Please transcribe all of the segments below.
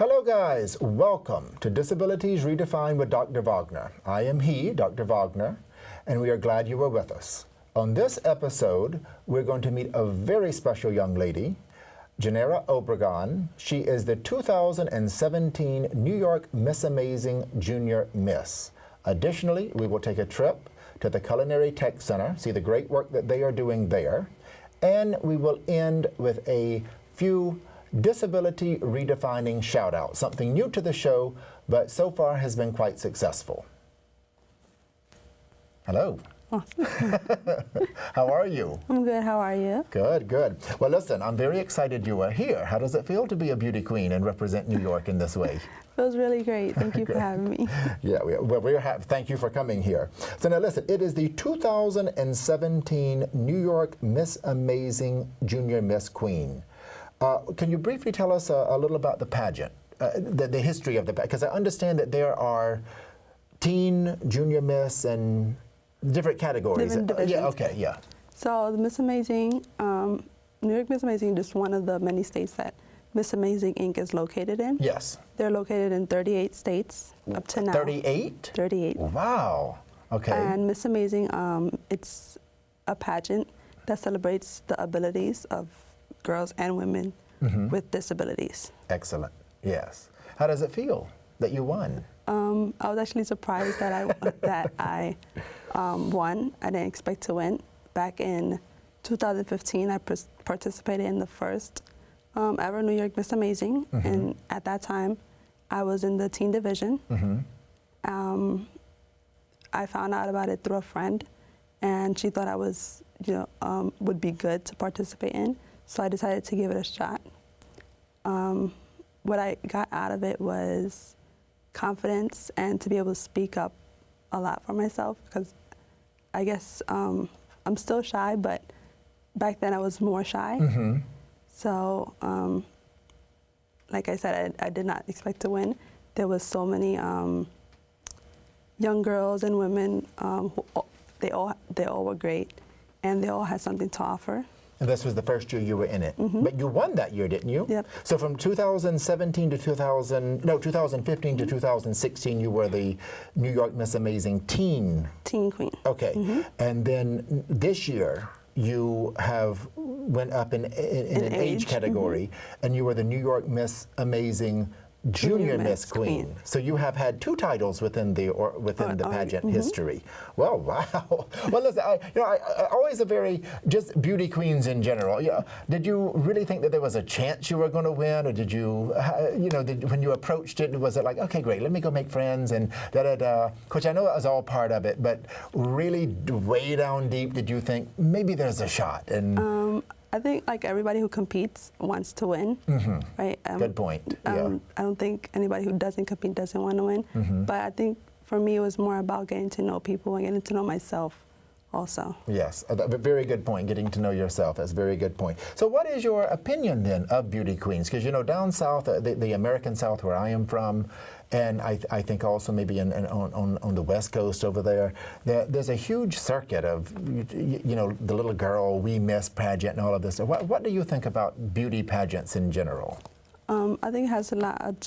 Hello guys, welcome to Disabilities Redefined with Dr. Wagner. I am he, Dr. Wagner, and we are glad you were with us. On this episode, we're going to meet a very special young lady, Janira Obregan. She is the 2017 New York Miss Amazing Junior Miss. Additionally, we will take a trip to the Culinary Tech Center, see the great work that they are doing there, and we will end with a few Disability Redefining Shoutouts, something new to the show, but so far has been quite successful. Hello. Awesome. How are you? I'm good. How are you? Good, good. Well, listen, I'm very excited you are here. How does it feel to be a beauty queen and represent New York in this way? Feels really great. Thank you for having me. Yeah, thank you for coming here. So now listen, it is the 2017 New York Miss Amazing Junior Miss Queen. Can you briefly tell us a little about the pageant, the history of the pageant? Because I understand that there are teen, junior miss, and different categories. Different divisions. Yeah, okay, yeah. So the Miss Amazing, New York Miss Amazing is just one of the many states that Miss Amazing Inc. is located in. Yes. They're located in 38 states up to now. 38? 38. Wow, okay. And Miss Amazing, it's a pageant that celebrates the abilities of girls and women with disabilities. Excellent, yes. How does it feel that you won? I was actually surprised that I won. I didn't expect to win. Back in 2015, I participated in the first ever New York Miss Amazing, and at that time, I was in the teen division. I found out about it through a friend, and she thought I was, would be good to participate in. So I decided to give it a shot. What I got out of it was confidence and to be able to speak up a lot for myself, because I guess I'm still shy, but back then I was more shy. So like I said, I did not expect to win. There was so many young girls and women they all were great, and they all had something to offer. And this was the first year you were in it. But you won that year, didn't you? Yep. So from 2015 to 2016, you were the New York Miss Amazing Teen Queen. Okay. And then this year, you have went up in an age category, and you were the New York Miss Amazing Junior Miss Queen. So you have had two titles within the pageant history. Well, wow. Well, listen, I always a very just beauty queens in general. Did you really think that there was a chance you were going to win, or did you, when you approached it, was it like, okay, great, let me go make friends and da da da? Which I know it was all part of it, but really way down deep, did you think maybe there's a shot? And I think like everybody who competes wants to win, right? Good point. Yeah. I don't think anybody who doesn't compete doesn't want to win. But I think for me it was more about getting to know people and getting to know myself also. Yes, a very good point, getting to know yourself. That's a very good point. So what is your opinion then of beauty queens? Because down south, the American South where I am from, and I think also maybe on the West Coast over there's a huge circuit of, the little girl, wee miss pageant and all of this. What do you think about beauty pageants in general? I think it has a lot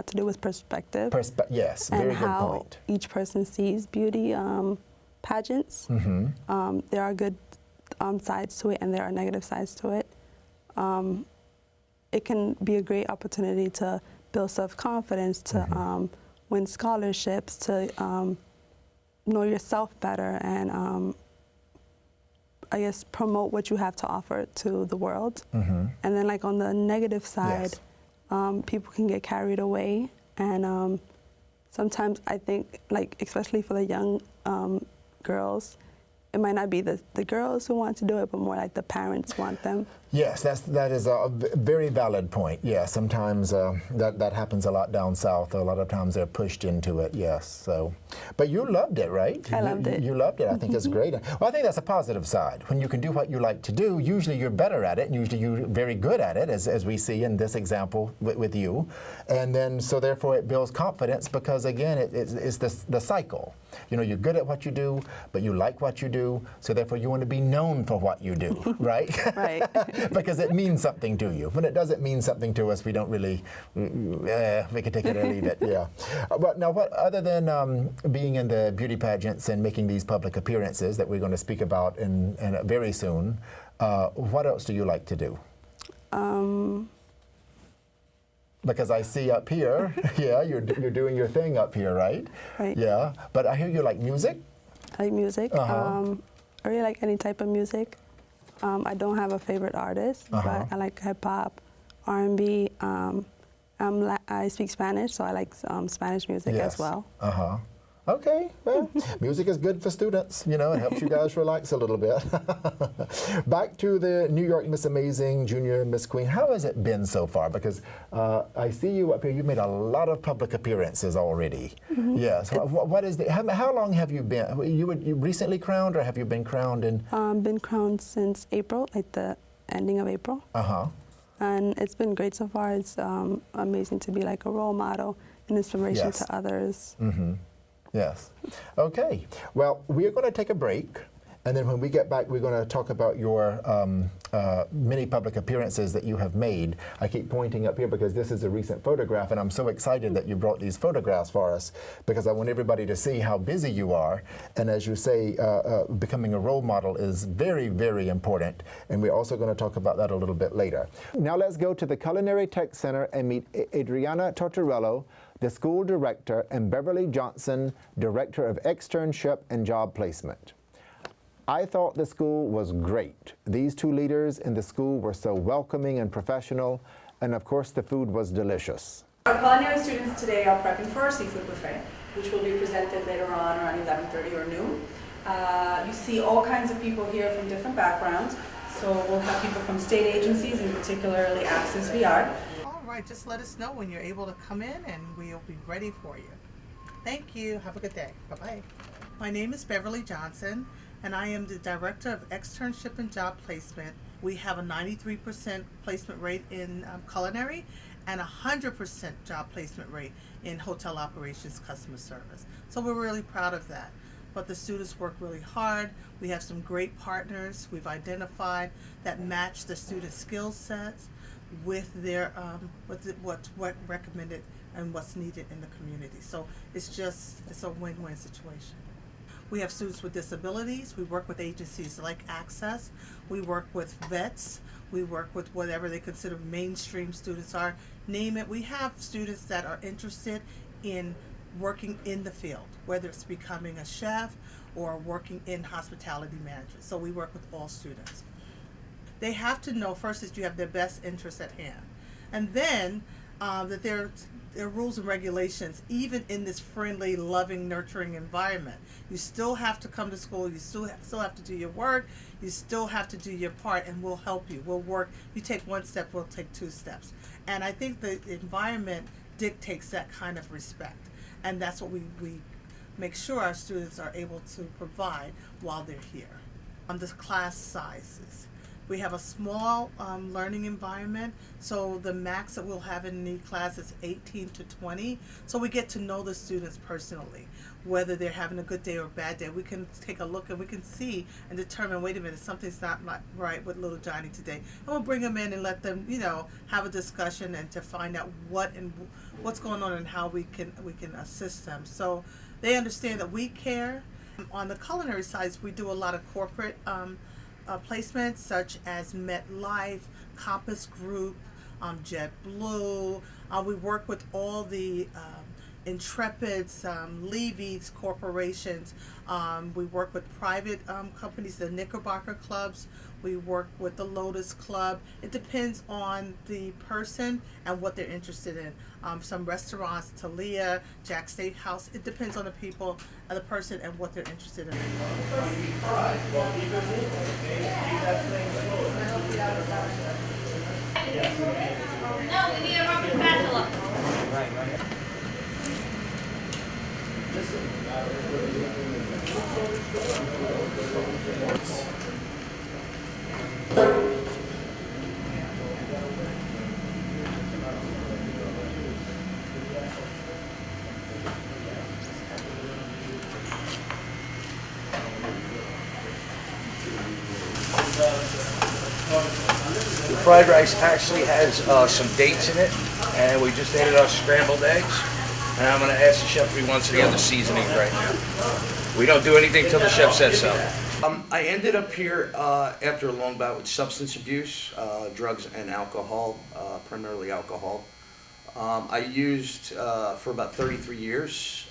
to do with perspective. Yes, very good point. And how each person sees beauty pageants. There are good sides to it, and there are negative sides to it. It can be a great opportunity to build self-confidence, to win scholarships, to know yourself better, and I guess promote what you have to offer to the world. And then like on the negative side, people can get carried away, and sometimes I think, like especially for the young girls, it might not be the girls who want to do it, but more like the parents want them. Yes, that is a very valid point. Yeah, sometimes that happens a lot down south. A lot of times they're pushed into it. Yes. So, but you loved it, right? I loved it. You loved it. I think it's great. Well, I think that's a positive side. When you can do what you like to do, usually you're better at it. And usually you're very good at it, as we see in this example with you. And then so therefore it builds confidence, because again it's the cycle. You're good at what you do, but you like what you do. do, so therefore you want to be known for what you do, right? Right. Because it means something to you. When it doesn't mean something to us, we don't really, we can take it or leave it, yeah. But now, what other than being in the beauty pageants and making these public appearances that we're going to speak about in very soon, what else do you like to do? Because I see up here, yeah, you're doing your thing up here, right? Right. Yeah, but I hear you like music. I like music. I really like any type of music. I don't have a favorite artist, but I like hip hop, R&B. I speak Spanish, so I like Spanish music as well. Okay, well, music is good for students. You know, it helps you guys relax a little bit. Back to the New York Miss Amazing Junior Miss Queen. How has it been so far? Because I see you up here. You've made a lot of public appearances already. Yes. What is the? How long have you been? You recently crowned, or have you been crowned in? Been crowned since April, like the ending of April. And it's been great so far. It's amazing to be like a role model and inspiration to others. Yes. Okay. Well, we are going to take a break, and then when we get back, we're going to talk about your many public appearances that you have made. I keep pointing up here because this is a recent photograph, and I'm so excited that you brought these photographs for us, because I want everybody to see how busy you are. And as you say, becoming a role model is very, very important, and we're also going to talk about that a little bit later. Now let's go to the Culinary Tech Center and meet Adriana Tortorello, the school director, and Beverly Johnson, director of externship and job placement. I thought the school was great. These two leaders in the school were so welcoming and professional, and of course the food was delicious. Our culinary students today are prepping for our seafood buffet, which will be presented later on around 11:30 or noon. You see all kinds of people here from different backgrounds, so we'll have people from state agencies, and particularly Access VR. All right, just let us know when you're able to come in and we'll be ready for you. Thank you. Have a good day. Bye-bye. My name is Beverly Johnson, and I am the Director of Externship and Job Placement. We have a 93% placement rate in culinary and 100% job placement rate in hotel operations customer service. So we're really proud of that. But the students work really hard. We have some great partners we've identified that match the student skill sets with their what's recommended and what's needed in the community. So it's a win-win situation. We have students with disabilities. We work with agencies like Access. We work with vets. We work with whatever they consider mainstream students are. Name it. We have students that are interested in working in the field, whether it's becoming a chef or working in hospitality management. So we work with all students. They have to know first that you have their best interests at hand, and then that there are rules and regulations, even in this friendly, loving, nurturing environment. You still have to come to school, you still have to do your work, you still have to do your part, and we'll help you. We'll work. You take one step, we'll take two steps. And I think the environment dictates that kind of respect, and that's what we make sure our students are able to provide while they're here. On the class sizes, we have a small learning environment, so the max that we'll have in any class is 18 to 20. So we get to know the students personally, whether they're having a good day or a bad day. We can take a look and we can see and determine, wait a minute, something's not right with little Johnny today. And we'll bring them in and let them, have a discussion and to find out what's going on and how we can assist them. So they understand that we care. On the culinary side, we do a lot of corporate placements such as MetLife, Compass Group, JetBlue. We work with all the Intrepids, Levy's corporations. We work with private companies, the Knickerbocker clubs. We work with the Lotus Club. It depends on the person and what they're interested in. Some restaurants, Talia, Jack Steakhouse. It depends on the people and the person and what they're interested in. No, we need a rubber spatula. Right. fried rice actually has some dates in it, and we just added our scrambled eggs. And I'm going to ask the chef if he wants any other seasonings right now. We don't do anything till the chef says so. I ended up here after a long bout with substance abuse, drugs and alcohol, primarily alcohol. I used for about 33 years.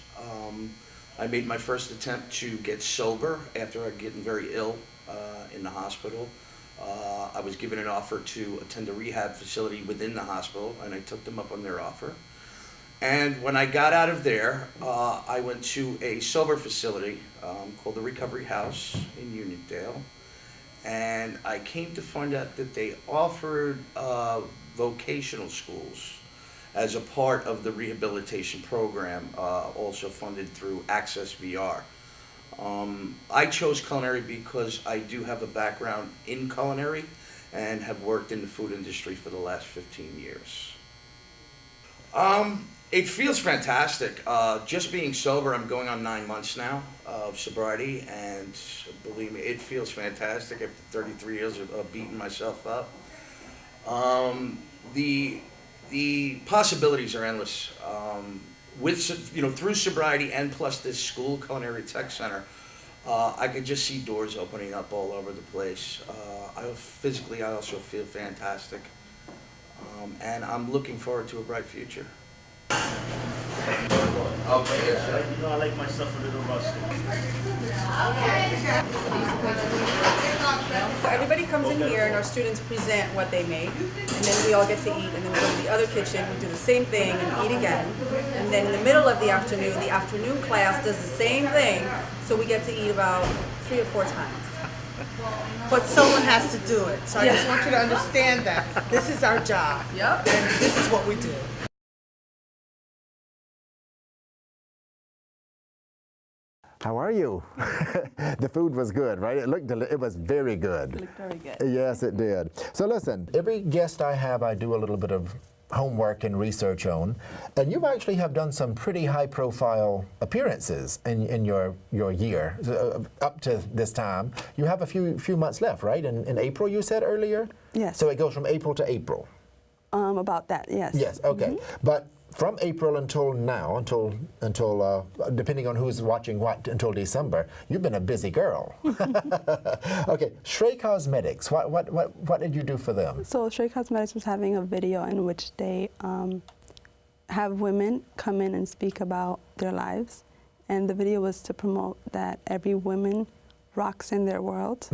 I made my first attempt to get sober after getting very ill in the hospital. I was given an offer to attend a rehab facility within the hospital, and I took them up on their offer. And when I got out of there, I went to a sober facility called the Recovery House in Uniondale. And I came to find out that they offered vocational schools as a part of the rehabilitation program, also funded through Access VR. I chose culinary because I do have a background in culinary and have worked in the food industry for the last 15 years. It feels fantastic. Just being sober, I'm going on 9 months now of sobriety, and believe me, it feels fantastic after 33 years of beating myself up. The possibilities are endless. Through sobriety and plus this school, Culinary Tech Center, I could just see doors opening up all over the place. Physically, I also feel fantastic, and I'm looking forward to a bright future. I like myself a little rusty. Everybody comes in here and our students present what they made, and then we all get to eat, and then we go to the other kitchen, we do the same thing and eat again. And then in the middle of the afternoon class does the same thing, so we get to eat about 3 or 4 times. But someone has to do it. So I just want you to understand that this is our job. Yep. And this is what we do. How are you? The food was good, right? It was very good. It looked very good. Yes, it did. So listen, every guest I have, I do a little bit of homework and research on, and you actually have done some pretty high-profile appearances in your year up to this time. You have a few months left, right? In April, you said earlier. Yes. So it goes from April to April. About that, yes. Yes. Okay. But from April until now, until depending on who's watching what, until December, you've been a busy girl. Okay, Shrey Cosmetics. What did you do for them? So Shrey Cosmetics was having a video in which they have women come in and speak about their lives, and the video was to promote that every woman rocks in their world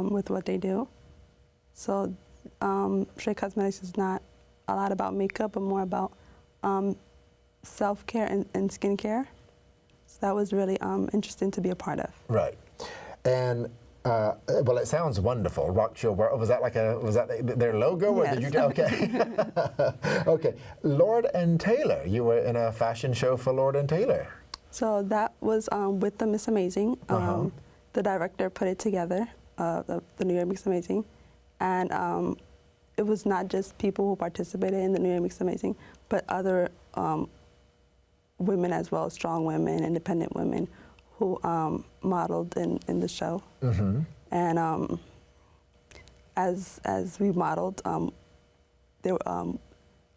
with what they do. So Shrey Cosmetics is not a lot about makeup, but more about self-care and skincare. So that was really interesting to be a part of. Right. And well, it sounds wonderful. Rock Your World. Was that their logo? Yes. Or did you? Okay. Okay. Lord and Taylor. You were in a fashion show for Lord and Taylor. So that was with the Miss Amazing. The director put it together, the New York Miss Amazing, and it was not just people who participated in the New York Miss Amazing, but other women as well, strong women, independent women, who modeled in the show. And as we modeled,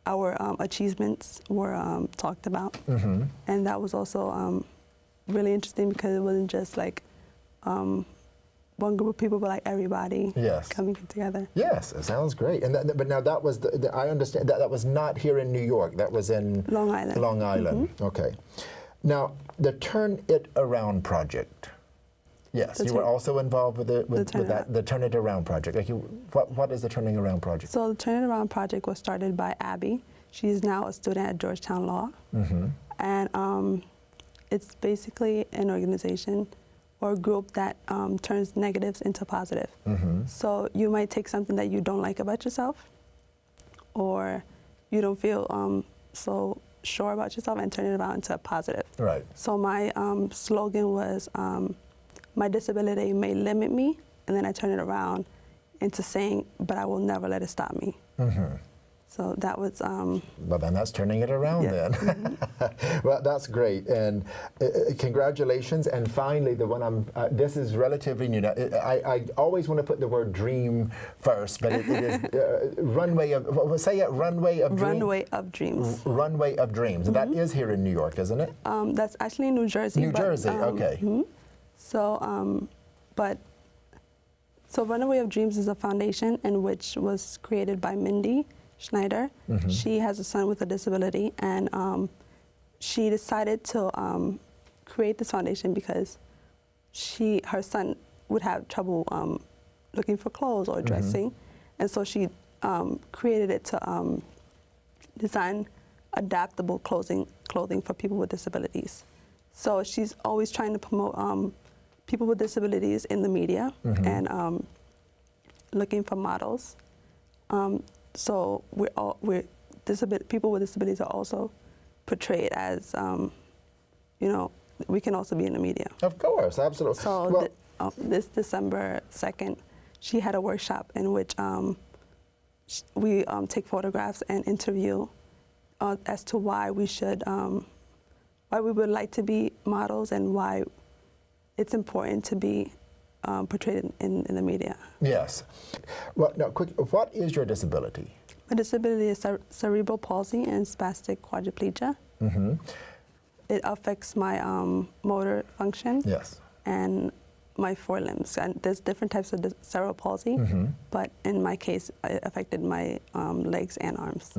our achievements were talked about, and that was also really interesting because it wasn't just like one group of people, but like everybody coming together. Yes, it sounds great. And but now that was I understand that was not here in New York. That was in Long Island. Long Island. Okay. Now the Turn It Around project. Yes, you were also involved with the Turn It Around project. Like what is the Turning Around project? So the Turn It Around project was started by Abby. She's now a student at Georgetown Law, and it's basically an organization or a group that turns negatives into positive. So you might take something that you don't like about yourself, or you don't feel so sure about yourself, and turn it around into a positive. Right. So my slogan was, my disability may limit me, and then I turn it around into saying, but I will never let it stop me. So that was, Well, then that's turning it around then. Well, that's great. And congratulations. And finally, the one this is relatively new. Now, I always want to put the word dream first, but it is Runway of, say it, Runway of Dreams. Runway of Dreams. Runway of Dreams. And that is here in New York, isn't it? That's actually in New Jersey. New Jersey, okay. So, so Runaway of Dreams is a foundation in which was created by Mindy Schneider. She has a son with a disability, and she decided to create this foundation because her son would have trouble looking for clothes or dressing, and so she created it to design adaptable clothing for people with disabilities. So she's always trying to promote people with disabilities in the media and looking for models. So people with disabilities are also portrayed as, we can also be in the media. Of course, absolutely. So this December 2nd, she had a workshop in which we take photographs and interview as to why we should, why we would like to be models and why it's important to be portrayed in the media. Yes. Well, now, quick, what is your disability? My disability is cerebral palsy and spastic quadriplegia. It affects my motor function and my forelimbs. And there's different types of cerebral palsy, but in my case, it affected my legs and arms.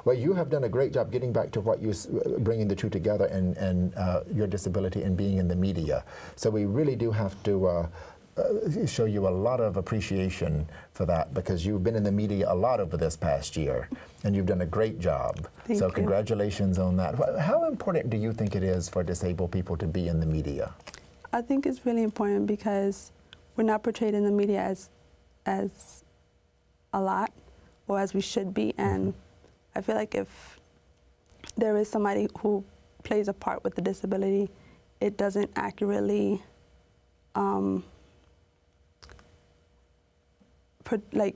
Well, you have done a great job getting back to what you bringing the two together and your disability and being in the media. So we really do have to show you a lot of appreciation for that, because you've been in the media a lot over this past year and you've done a great job. Thank so you. Congratulations on that. How important do you think it is for disabled people to be in the media? I think it's really important because we're not portrayed in the media as a lot or as we should be, and I feel like if there is somebody who plays a part with the disability, it doesn't accurately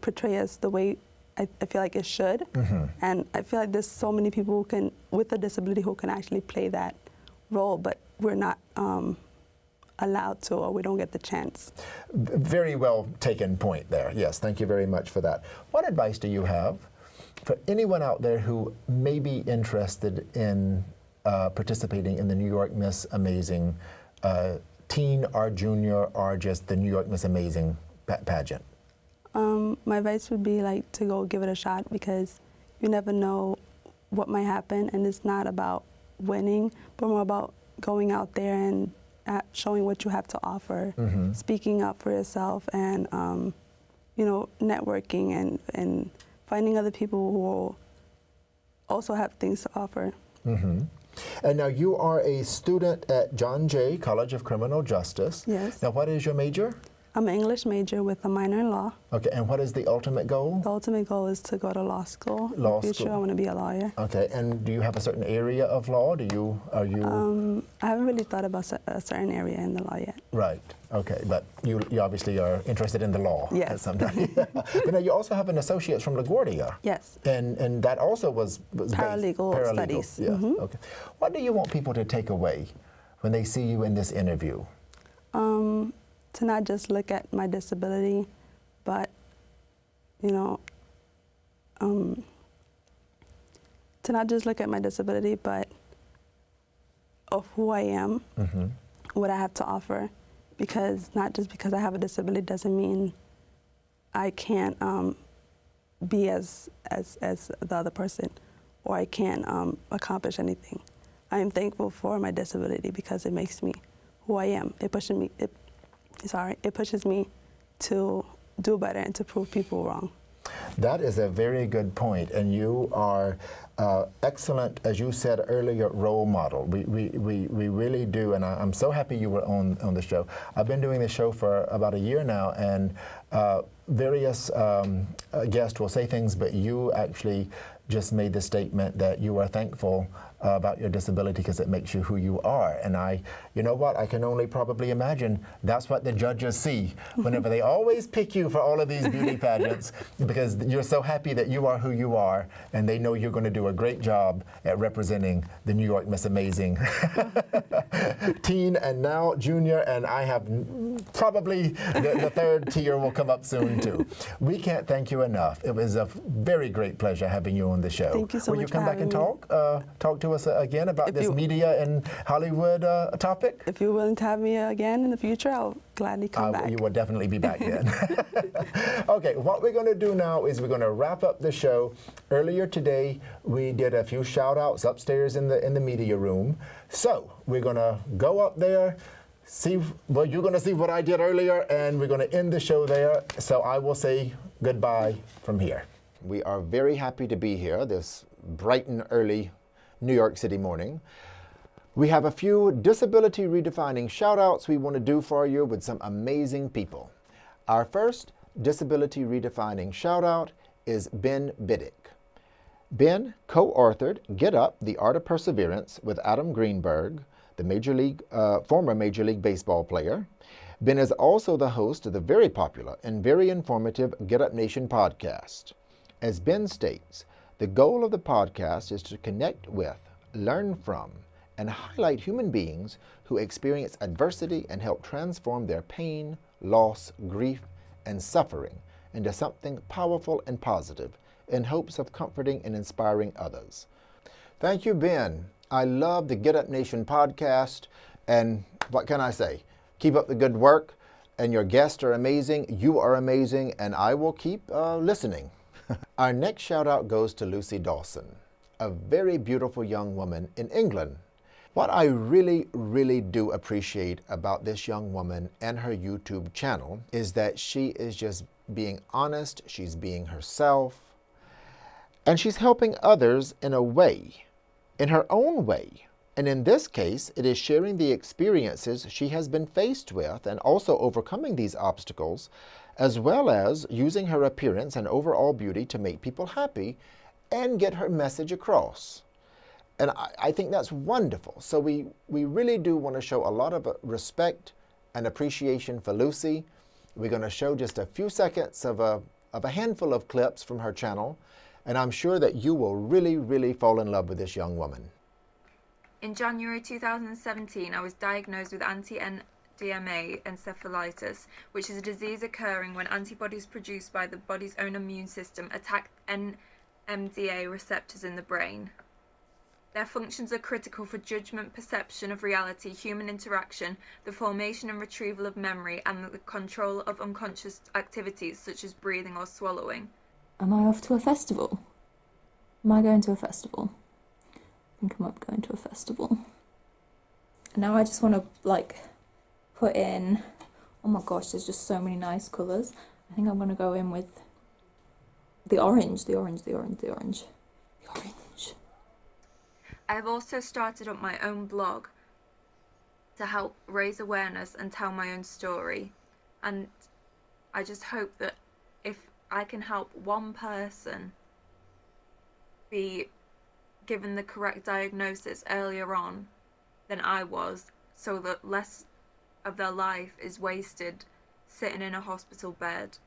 portray us the way I feel like it should. And I feel like there's so many people with a disability who can actually play that role, but we're not allowed to, or we don't get the chance. Very well taken point there. Yes, thank you very much for that. What advice do you have for anyone out there who may be interested in participating in the New York Miss Amazing teen or junior or just the New York Miss Amazing pageant? My advice would be to go give it a shot, because you never know what might happen, and it's not about winning, but more about going out there and showing what you have to offer, speaking up for yourself, and networking and finding other people who will also have things to offer. And now you are a student at John Jay College of Criminal Justice. Yes. Now what is your major? I'm an English major with a minor in law. Okay, and what is the ultimate goal? The ultimate goal is to go to law school. Law in the future, school. I want to be a lawyer. Okay, and do you have a certain area of law? Are you? I haven't really thought about a certain area in the law yet. Right. Okay, but you obviously are interested in the law. Yes. Sometimes. But now you also have an associate's from LaGuardia. Yes. And that also was Paralegal studies. Yeah. Okay. What do you want people to take away when they see you in this interview? To not just look at my disability, but to not just look at my disability, but of who I am, what I have to offer. Because not just because I have a disability doesn't mean I can't be as the other person, or I can't accomplish anything. I am thankful for my disability because it makes me who I am. It pushes me to do better and to prove people wrong. That is a very good point, and you are excellent, as you said earlier, role model. We really do, and I'm so happy you were on the show. I've been doing this show for about a year now, and various guests will say things, but you actually just made the statement that you are thankful about your disability because it makes you who you are. And you know what, I can only probably imagine that's what the judges see whenever they always pick you for all of these beauty pageants because you're so happy that you are who you are and they know you're going to do a great job at representing the New York Miss Amazing teen and now junior, and I have probably the third tier will come up soon too. We can't thank you enough. It was a very great pleasure having you on the show. Thank you so Will much you come for back and having talk to us again about this you- media and Hollywood topic? If you're willing to have me again in the future, I'll gladly come back. You will definitely be back then. Okay, what we're going to do now is we're going to wrap up the show. Earlier today, we did a few shout-outs upstairs in the media room. So we're going to go up there, you're going to see what I did earlier, and we're going to end the show there. So I will say goodbye from here. We are very happy to be here this bright and early New York City morning. We have a few disability redefining shout-outs we want to do for you with some amazing people. Our first disability redefining shout-out is Ben Biddick. Ben co-authored Get Up, The Art of Perseverance with Adam Greenberg, the former Major League Baseball player. Ben is also the host of the very popular and very informative Get Up Nation podcast. As Ben states, the goal of the podcast is to connect with, learn from, and highlight human beings who experience adversity and help transform their pain, loss, grief, and suffering into something powerful and positive in hopes of comforting and inspiring others. Thank you, Ben. I love the Get Up Nation podcast, and what can I say? Keep up the good work, and your guests are amazing, you are amazing, and I will keep listening. Our next shout out goes to Lucy Dawson, a very beautiful young woman in England. What I really, really do appreciate about this young woman and her YouTube channel is that she is just being honest, she's being herself, and she's helping others in a way, in her own way. And in this case, it is sharing the experiences she has been faced with and also overcoming these obstacles, as well as using her appearance and overall beauty to make people happy and get her message across. And I think that's wonderful. So we really do want to show a lot of respect and appreciation for Lucy. We're going to show just a few seconds of a handful of clips from her channel, and I'm sure that you will really, really fall in love with this young woman. In January 2017, I was diagnosed with anti-NDMA encephalitis, which is a disease occurring when antibodies produced by the body's own immune system attack NMDA receptors in the brain. Their functions are critical for judgment, perception of reality, human interaction, the formation and retrieval of memory, and the control of unconscious activities such as breathing or swallowing. Am I off to a festival? Am I going to a festival? I think I'm going to a festival. And now I just want to put in, oh my gosh, there's just so many nice colours. I think I'm going to go in with the orange. I have also started up my own blog to help raise awareness and tell my own story. And I just hope that if I can help one person be given the correct diagnosis earlier on than I was, so that less of their life is wasted sitting in a hospital bed,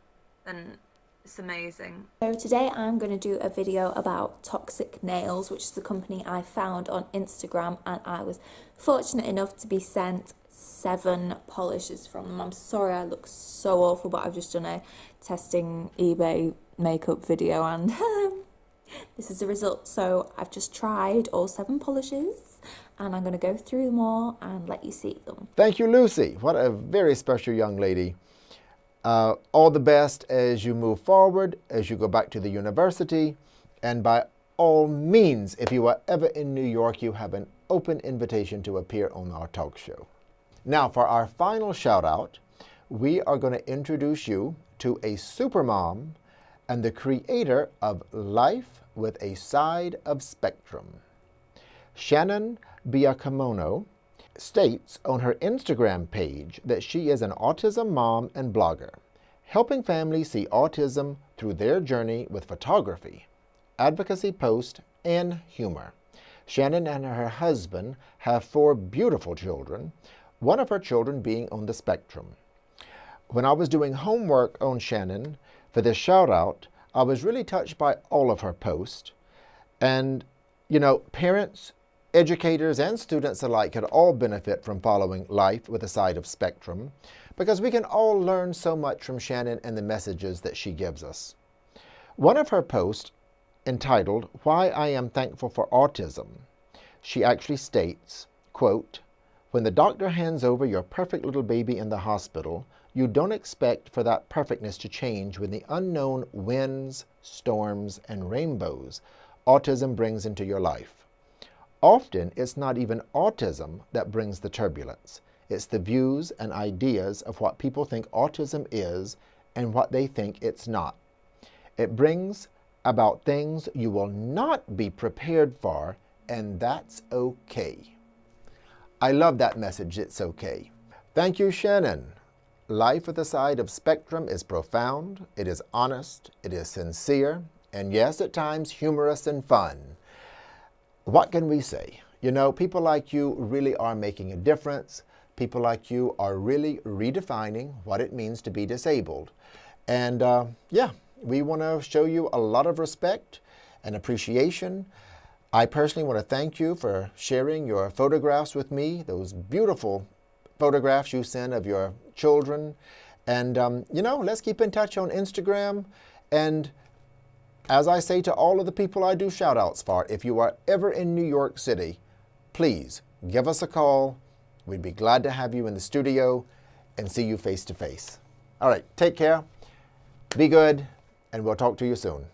then it's amazing. So today I'm going to do a video about Toxic Nails, which is the company I found on Instagram, and I was fortunate enough to be sent 7 polishes from them. I'm sorry I look so awful, but I've just done a testing eBay makeup video and this is the result. So I've just tried all 7 polishes and I'm going to go through them all and let you see them. Thank you, Lucy. What a very special young lady. All the best as you move forward, as you go back to the university, and by all means, if you are ever in New York, you have an open invitation to appear on our talk show. Now, for our final shout out, we are going to introduce you to a supermom and the creator of Life with a side of spectrum. Shannon Biacamono states on her Instagram page that she is an autism mom and blogger, helping families see autism through their journey with photography, advocacy posts, and humor. Shannon and her husband have 4 beautiful children, one of her children being on the spectrum. When I was doing homework on Shannon for this shout out, I was really touched by all of her posts. And, you know, parents, educators, and students alike could all benefit from following Life with a Side of Spectrum, because we can all learn so much from Shannon and the messages that she gives us. One of her posts, entitled, "Why I Am Thankful for Autism," she actually states, quote, "When the doctor hands over your perfect little baby in the hospital, you don't expect for that perfectness to change when the unknown winds, storms, and rainbows autism brings into your life. Often, it's not even autism that brings the turbulence. It's the views and ideas of what people think autism is and what they think it's not. It brings about things you will not be prepared for, and that's okay." I love that message, it's okay. Thank you, Shannon. Life with a Side of Spectrum is profound, it is honest, it is sincere, and yes, at times humorous and fun. What can we say? You know, people like you really are making a difference. People like you are really redefining what it means to be disabled. And yeah, we want to show you a lot of respect and appreciation. I personally want to thank you for sharing your photographs with me, those beautiful photographs you send of your children. And, you know, let's keep in touch on Instagram. And as I say to all of the people I do shout outs for, if you are ever in New York City, please give us a call. We'd be glad to have you in the studio and see you face to face. All right, take care, be good, and we'll talk to you soon.